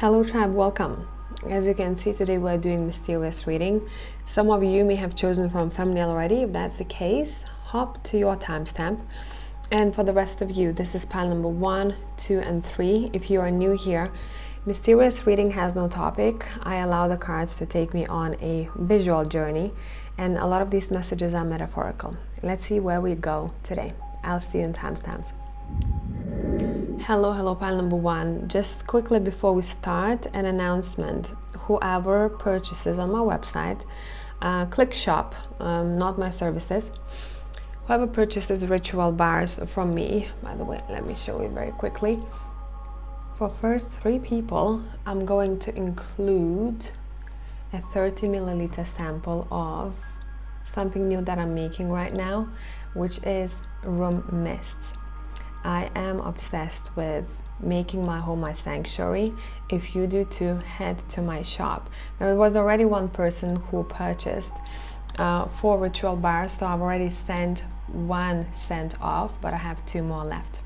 Hello tribe, welcome. As you can see, today we're doing mysterious reading. Some of you may have chosen from thumbnail already. If that's the case, hop to your timestamp. And for the rest of you, this is pile number 1, 2, and 3. If you are new here, mysterious reading has no topic. I allow the cards to take me on a visual journey, and a lot of these messages are metaphorical. Let's see where we go today. I'll see you in timestamps. Hello pile number 1. Just quickly before we start, an announcement. Whoever purchases on my website, click shop, not my services. Whoever purchases ritual bars from me, by the way, let me show you very quickly. For first 3 people, I'm going to include a 30 milliliter sample of something new that I'm making right now, which is room mists. I am obsessed with making my home my sanctuary. If you do too, head to my shop. There was already one person who purchased 4 ritual bars, so I've already sent 1 cent off, but I have 2 more left.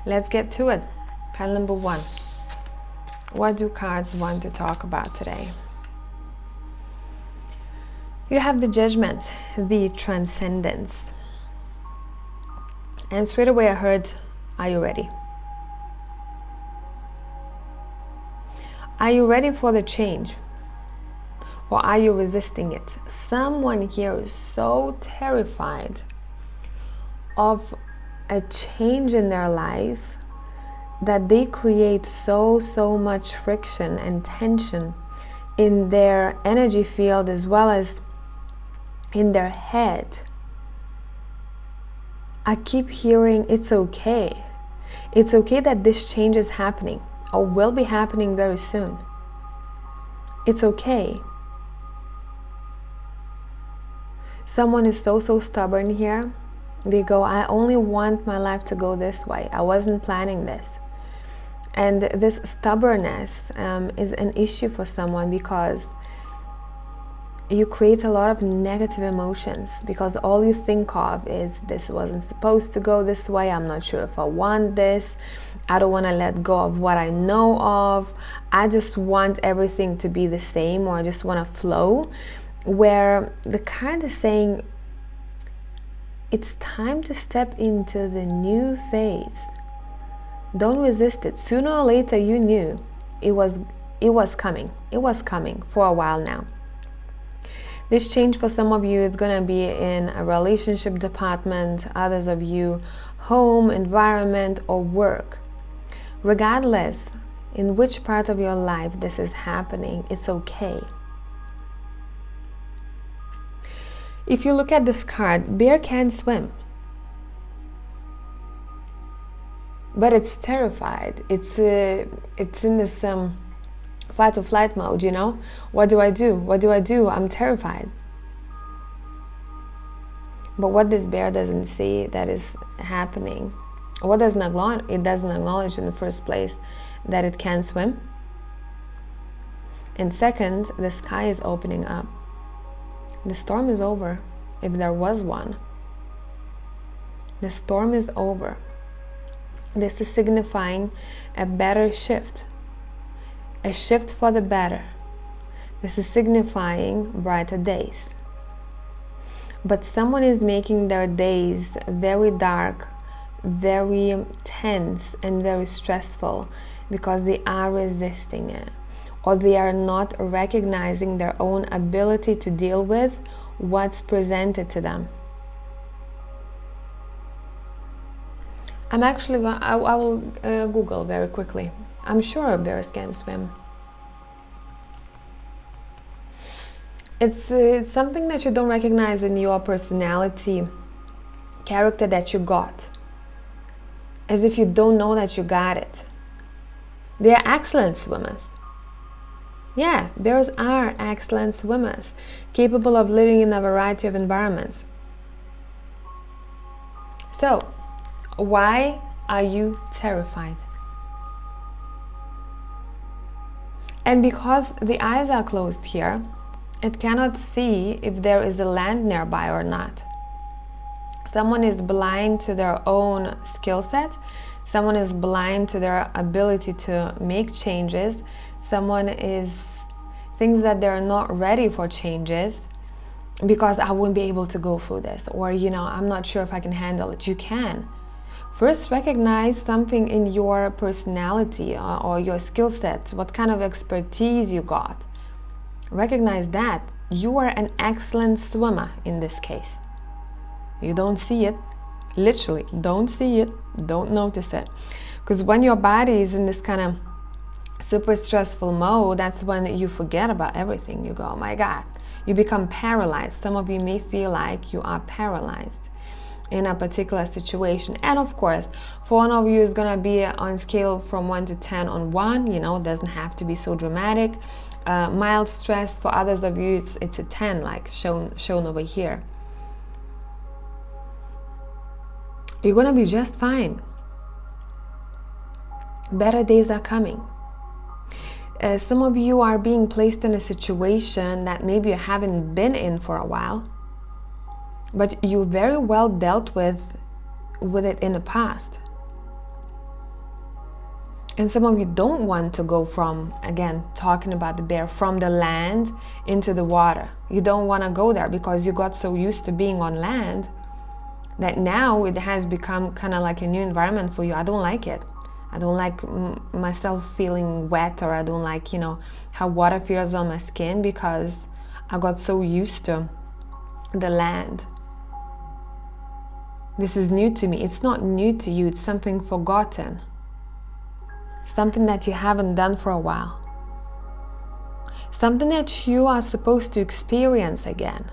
Let's get to it. Pile number 1. What do cards want to talk about today? You have the Judgment, the Transcendence. And straight away I heard, are you ready? Are you ready for the change? Or are you resisting it? Someone here is so terrified of a change in their life that they create so much friction and tension in their energy field as well as in their head. I keep hearing it's okay. It's okay that this change is happening or will be happening very soon. It's okay. Someone is so stubborn here. They go, I only want my life to go this way. I wasn't planning this. And this stubbornness is an issue for someone because you create a lot of negative emotions because all you think of is this wasn't supposed to go this way. I'm not sure if I want this. I don't want to let go of what I know of. I just want everything to be the same, or I just want to flow. Where the card is saying it's time to step into the new phase. Don't resist it. Sooner or later you knew it was coming. It was coming for a while now. This change for some of you is going to be in a relationship department, others of you home, environment, or work. Regardless in which part of your life this is happening, it's okay. If you look at this card, bear can swim, but it's terrified. It's in this fight or flight mode, you know? What do I do? What do I do? I'm terrified. But what this bear doesn't see that is happening, what doesn't acknowledge, it doesn't acknowledge in the first place that it can swim. And second, the sky is opening up. The storm is over, if there was one. The storm is over. This is signifying a better shift. A shift for the better. This is signifying brighter days. But someone is making their days very dark, very tense, and very stressful because they are resisting it, or they are not recognizing their own ability to deal with what's presented to them. I will Google very quickly. I'm sure bears can swim. It's something that you don't recognize in your personality, character that you got. As if you don't know that you got it. They are excellent swimmers. Yeah, bears are excellent swimmers, capable of living in a variety of environments. So, why are you terrified? And because the eyes are closed here, it cannot see if there is a land nearby or not. Someone is blind to their own skill set. Someone is blind to their ability to make changes. Someone thinks that they're not ready for changes because I won't be able to go through this, or I'm not sure if I can handle it. You can. First, recognize something in your personality or your skill set, what kind of expertise you got. Recognize that. You are an excellent swimmer in this case. You don't see it. Literally, don't see it. Don't notice it. Because when your body is in this kind of super stressful mode, that's when you forget about everything. You go, oh my God. You become paralyzed. Some of you may feel like you are paralyzed in a particular situation. And of course, for one of you, it's going to be on scale from 1 to 10 on 1. It doesn't have to be so dramatic. Mild stress. For others of you, it's a 10, like shown over here. You're going to be just fine. Better days are coming. Some of you are being placed in a situation that maybe you haven't been in for a while, but you very well dealt with it in the past. And some of you don't want to go from, again, talking about the bear, from the land into the water. You don't want to go there because you got so used to being on land that now it has become kind of like a new environment for you. I don't like it. I don't like myself feeling wet, or I don't like, how water feels on my skin because I got so used to the land. This is new to me. It's not new to you. It's something forgotten. Something that you haven't done for a while. Something that you are supposed to experience again.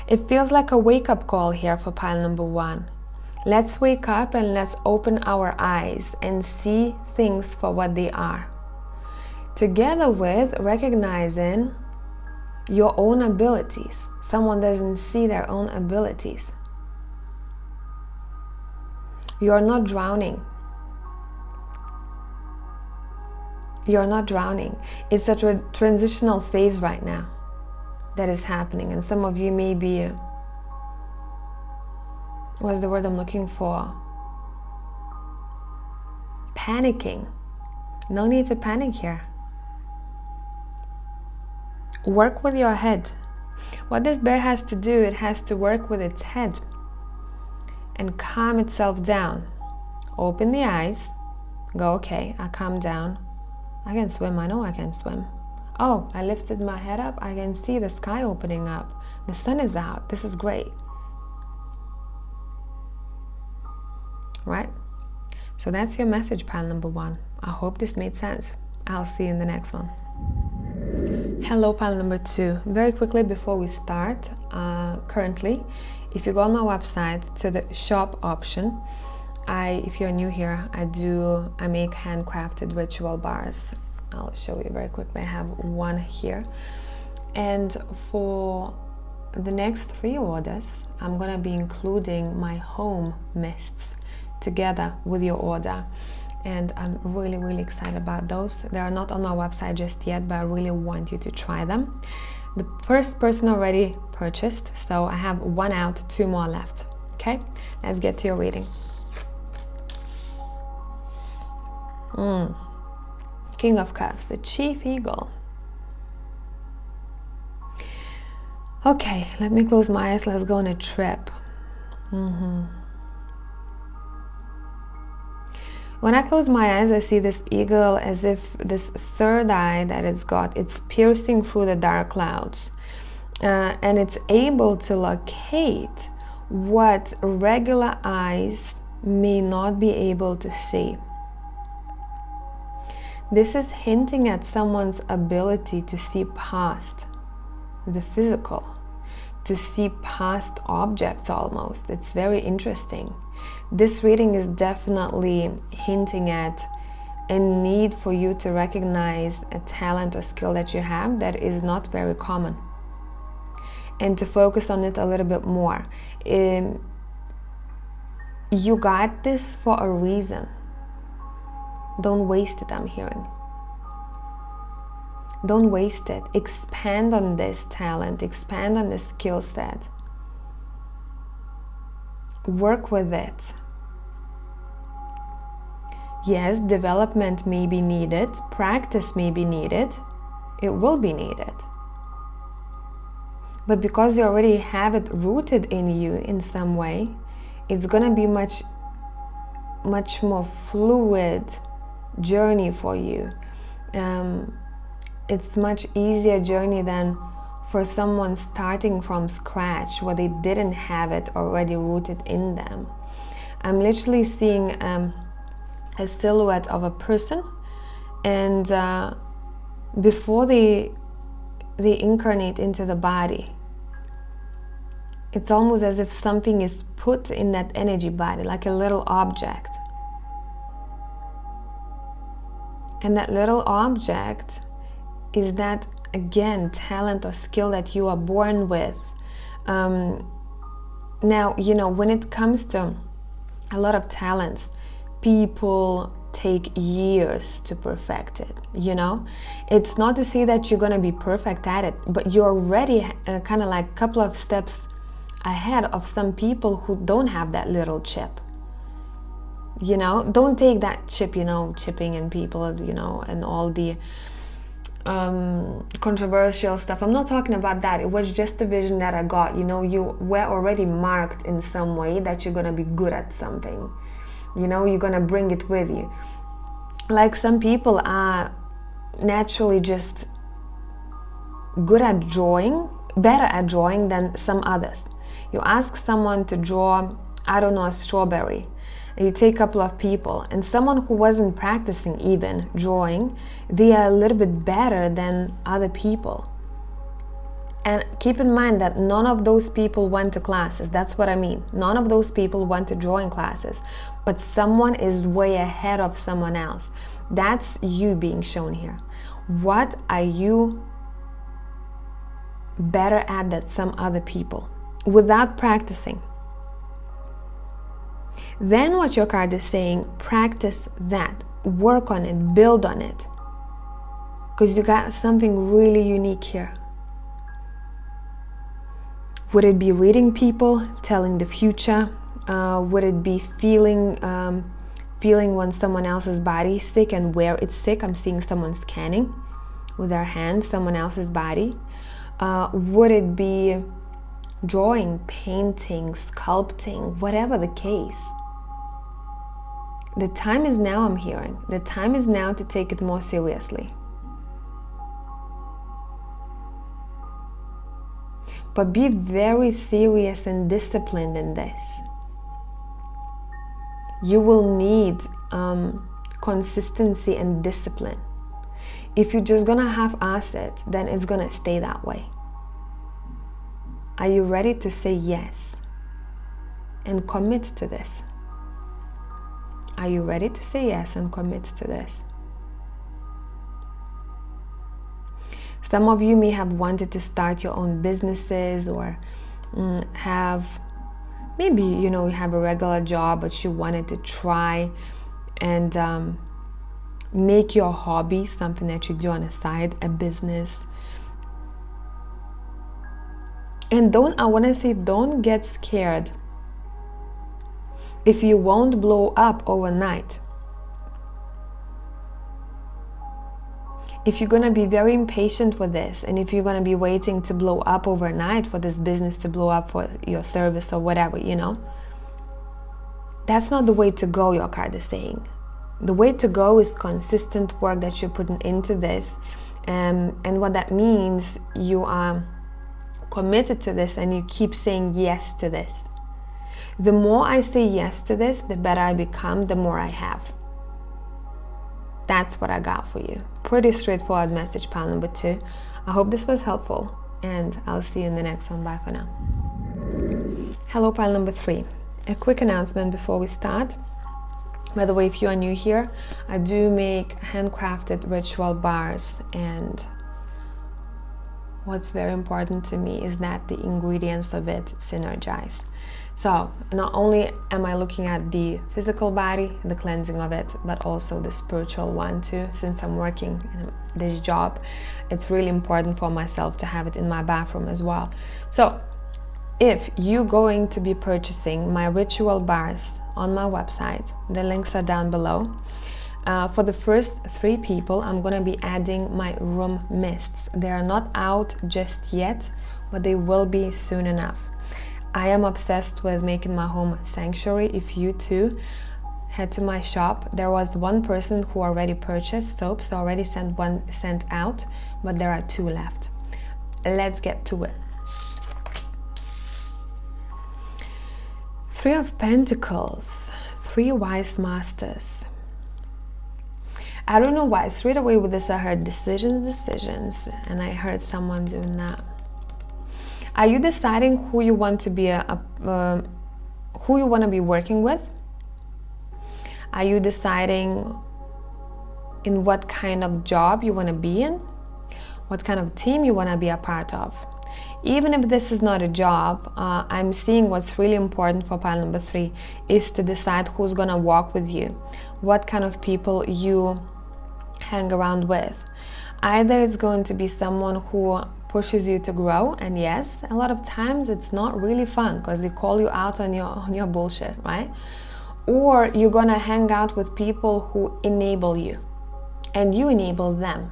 It feels like a wake-up call here for pile number 1. Let's wake up and let's open our eyes and see things for what they are. Together with recognizing your own abilities. Someone doesn't see their own abilities. You're not drowning. You're not drowning. It's a transitional phase right now that is happening. And some of you may be, what's the word I'm looking for? Panicking. No need to panic here. Work with your head. What this bear has to do, it has to work with its head and calm itself down. Open the eyes. Go, okay, I calm down. I can swim. I know I can swim. Oh, I lifted my head up. I can see the sky opening up. The sun is out. This is great. Right? So that's your message, pile number 1. I hope this made sense. I'll see you in the next one. Hello, pile number 2. Very quickly before we start, currently, if you go on my website to the shop option, if you're new here, I make handcrafted ritual bars. I'll show you very quickly. I have one here. And for the next 3 orders, I'm gonna be including my home mists together with your order. And I'm really, really excited about those. They are not on my website just yet, but I really want you to try them. The first person already purchased, so I have 1 out, 2 more left. Okay, let's get to your reading. King of Cups, the Chief Eagle. Okay, let me close my eyes. Let's go on a trip. When I close my eyes, I see this eagle as if this third eye that it's got, it's piercing through the dark clouds. And it's able to locate what regular eyes may not be able to see. This is hinting at someone's ability to see past the physical, to see past objects almost. It's very interesting. This reading is definitely hinting at a need for you to recognize a talent or skill that you have that is not very common, and to focus on it a little bit more. You got this for a reason. Don't waste it, I'm hearing. Don't waste it. Expand on this talent, expand on this skill set. Work with it. Yes, development may be needed, practice may be needed, it will be needed. But because you already have it rooted in you in some way, it's gonna be much more fluid journey for you. It's much easier journey than for someone starting from scratch where they didn't have it already rooted in them. I'm literally seeing a silhouette of a person, and before they incarnate into the body, it's almost as if something is put in that energy body, like a little object. And that little object is that, again, talent or skill that you are born with. Now, when it comes to a lot of talents, people take years to perfect it. It's not to say that you're going to be perfect at it, but you're already kind of like a couple of steps ahead of some people who don't have that little chip. Don't take that chip, chipping in people, and all the controversial stuff. I'm not talking about that. It was just the vision that I got. You were already marked in some way that you're gonna be good at something. You're gonna bring it with you. Like some people are naturally just good at drawing, better at drawing than some others. You ask someone to draw, I don't know, a strawberry. You take a couple of people, and someone who wasn't practicing even drawing, they are a little bit better than other people. And keep in mind that none of those people went to classes. That's what I mean. None of those people went to drawing classes, but someone is way ahead of someone else. That's you being shown here. What are you better at than some other people without practicing? Then what your card is saying, practice that, work on it, build on it, because you got something really unique here. Would it be reading people, telling the future? Would it be feeling when someone else's body is sick and where it's sick? I'm seeing someone scanning with their hands someone else's body. Would it be drawing, painting, sculpting, whatever the case? The time is now, I'm hearing. The time is now to take it more seriously. But be very serious and disciplined in this. You will need consistency and discipline. If you're just gonna half-ass it, then it's gonna stay that way. Are you ready to say yes and commit to this? Are you ready to say yes and commit to this? Some of you may have wanted to start your own businesses, or have maybe you have a regular job, but you wanted to try and make your hobby something that you do on the side, a business. And don't get scared if you won't blow up overnight. If you're going to be very impatient with this, and if you're going to be waiting to blow up overnight for this business to blow up, for your service or whatever, that's not the way to go, your card is saying. The way to go is consistent work that you're putting into this. And what that means, you are committed to this and you keep saying yes to this. The more I say yes to this, the better I become, the more I have. That's what I got for you. Pretty straightforward message, pile number 2. I hope this was helpful, and I'll see you in the next one. Bye for now. Hello, pile number 3. A quick announcement before we start. By the way, if you are new here, I do make handcrafted ritual bars, and what's very important to me is that the ingredients of it synergize. So not only am I looking at the physical body, the cleansing of it, but also the spiritual one too. Since I'm working in this job, it's really important for myself to have it in my bathroom as well. So if you're going to be purchasing my ritual bars on my website. The links are down below. For the first 3 people, I'm gonna be adding my room mists. They are not out just yet, but they will be soon enough. I am obsessed with making my home sanctuary. If you too head to my shop, there was one person who already purchased soaps, so already sent one sent out, but there are 2 left. Let's get to it. 3 of Pentacles, 3 wise masters. I don't know why, straight away with this I heard decisions, and I heard someone doing that. Are you deciding who you want to be who you want to be working with? Are you deciding in what kind of job you want to be in? What kind of team you want to be a part of? Even if this is not a job, I'm seeing what's really important for pile number 3 is to decide who's going to walk with you, what kind of people you hang around with. Either it's going to be someone who pushes you to grow, and yes, a lot of times it's not really fun because they call you out on your bullshit, right? Or you're gonna hang out with people who enable you and you enable them.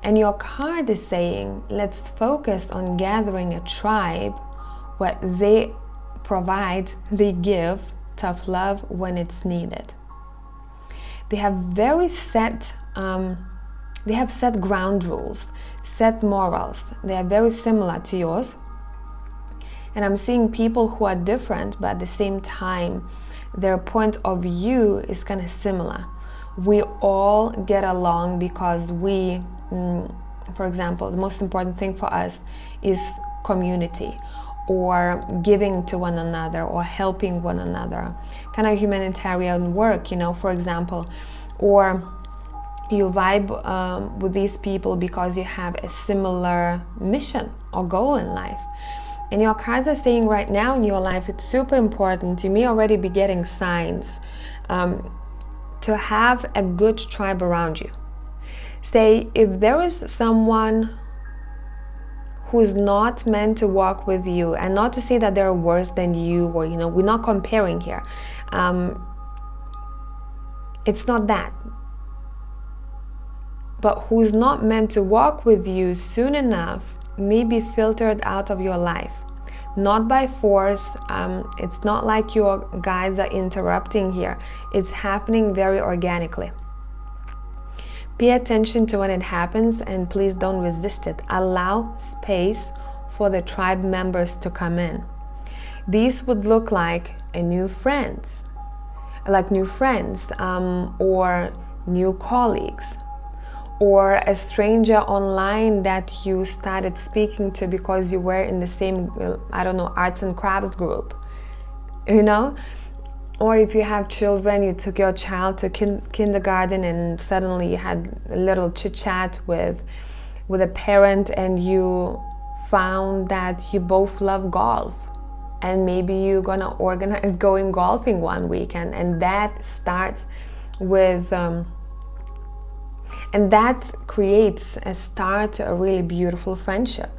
And your card is saying, let's focus on gathering a tribe where they provide, they give tough love when it's needed. They have very set ground rules, set morals. They are very similar to yours. And I'm seeing people who are different, but at the same time, their point of view is kind of similar. We all get along because we, for example, the most important thing for us is community, or giving to one another, or helping one another, kind of humanitarian work, you know, for example, or you vibe with these people because you have a similar mission or goal in life. And your cards are saying right now in your life, it's super important. You may already be getting signs to have a good tribe around you. Say, if there is someone who's not meant to walk with you, and not to say that they're worse than you, or, you know, we're not comparing here. It's not that. But who's not meant to walk with you soon enough may be filtered out of your life. Not by force. It's not like your guides are interrupting here. It's happening very organically. Pay attention to when it happens, and please don't resist it. Allow space for the tribe members to come in. These would look like new friends, or new colleagues, or a stranger online that you started speaking to because you were in the same, I don't know, arts and crafts group, you know? Or if you have children, you took your child to kindergarten and suddenly you had a little chit chat with a parent, and you found that you both love golf. And maybe you're gonna organize going golfing one weekend, and that starts with, and that creates a start to a really beautiful friendship.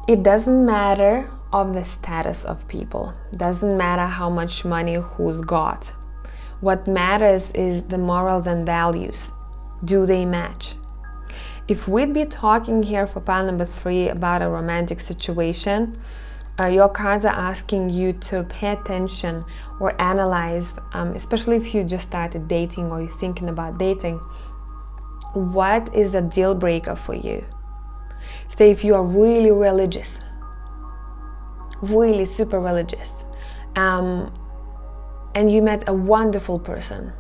It doesn't matter of the status of people. Doesn't matter how much money who's got. What matters is the morals and values. Do they match? If we'd be talking here for pile number 3 about a romantic situation, your cards are asking you to pay attention or analyze, especially if you just started dating or you're thinking about dating, what is a deal breaker for you? Say if you are really religious, really super religious, and you met a wonderful person,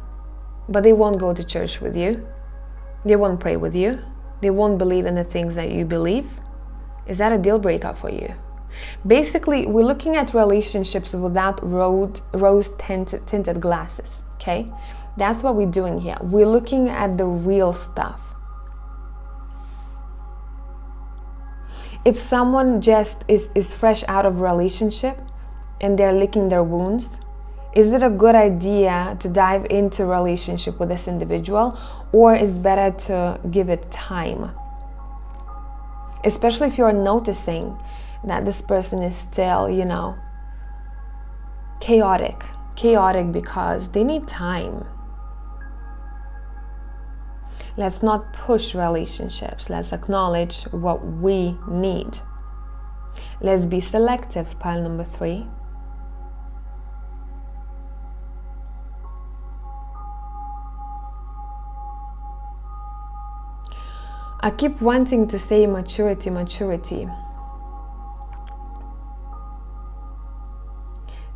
but they won't go to church with you, they won't pray with you, they won't believe in the things that you believe, is that a deal breaker for you? Basically, we're looking at relationships without rose-tinted glasses, okay? That's what we're doing here. We're looking at the real stuff. If someone just is fresh out of relationship and they're licking their wounds, is it a good idea to dive into a relationship with this individual, or is better to give it time? Especially if you're noticing that this person is still, chaotic because they need time. Let's not push relationships. Let's acknowledge what we need. Let's be selective, pile number 3. I keep wanting to say maturity.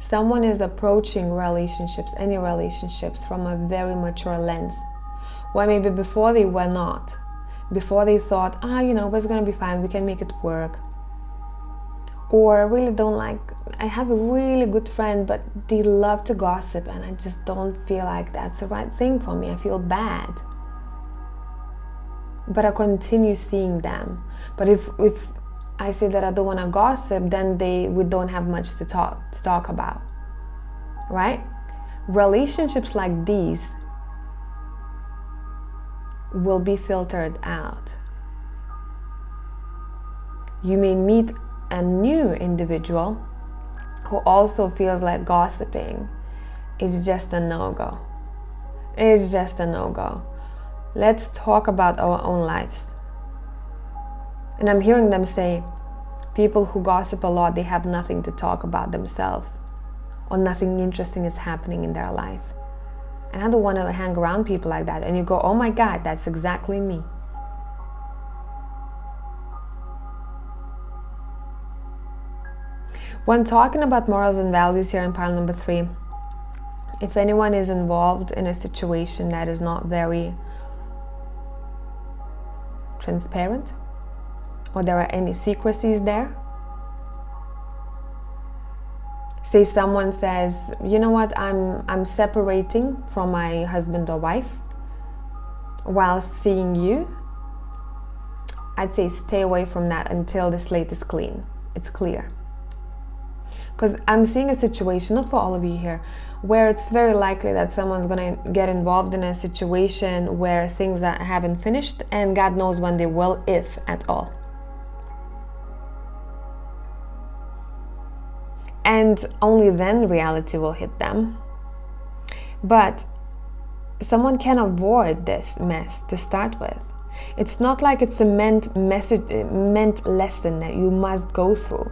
Someone is approaching relationships, any relationships, from a very mature lens. Where maybe before they were not. Before they thought, it's gonna be fine, we can make it work. Or I really I have a really good friend, but they love to gossip and I just don't feel like that's the right thing for me. I feel bad. But I continue seeing them. But if I say that I don't want to gossip, then we don't have much to talk about, right? Relationships like these will be filtered out. You may meet a new individual who also feels like gossiping. It's just a no-go. It's just a no-go. Let's talk about our own lives. And I'm hearing them say, people who gossip a lot, they have nothing to talk about themselves, or nothing interesting is happening in their life. And I don't want to hang around people like that. And you go, oh my God, that's exactly me. When talking about morals and values here in pile number 3, if anyone is involved in a situation that is not very transparent, or there are any secrecies there, say someone says, you know what, I'm separating from my husband or wife while seeing you, I'd say stay away from that until the slate is clean, it's clear. Because I'm seeing a situation, not for all of you here, where it's very likely that someone's going to get involved in a situation where things that haven't finished, and God knows when they will, if at all. And only then reality will hit them. But someone can avoid this mess to start with. It's not like it's a meant lesson that you must go through.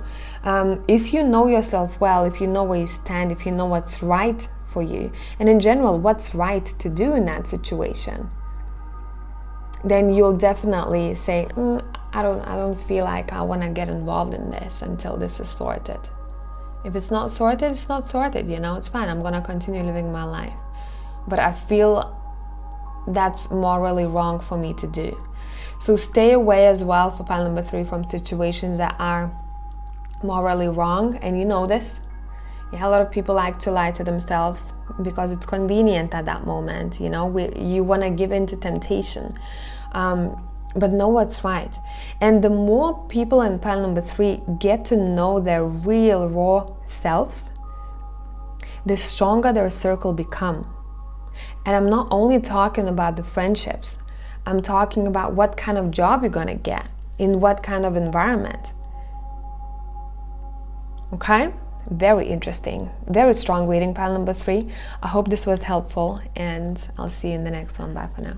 If you know yourself well, if you know where you stand, if you know what's right for you, and in general, what's right to do in that situation, then you'll definitely say, I don't feel like I want to get involved in this until this is sorted. If it's not sorted, it's not sorted, it's fine. I'm going to continue living my life. But I feel that's morally wrong for me to do. So stay away as well, for pile number 3, from situations that are morally wrong, and you know this. Yeah, a lot of people like to lie to themselves because it's convenient at that moment. You want to give in to temptation, but know what's right. And the more people in pile number 3 get to know their real raw selves, the stronger their circle become. And I'm not only talking about the friendships, I'm talking about what kind of job you're going to get, in what kind of environment. Okay? Very interesting. Very strong reading, pile number 3. I hope this was helpful, and I'll see you in the next one. Bye for now.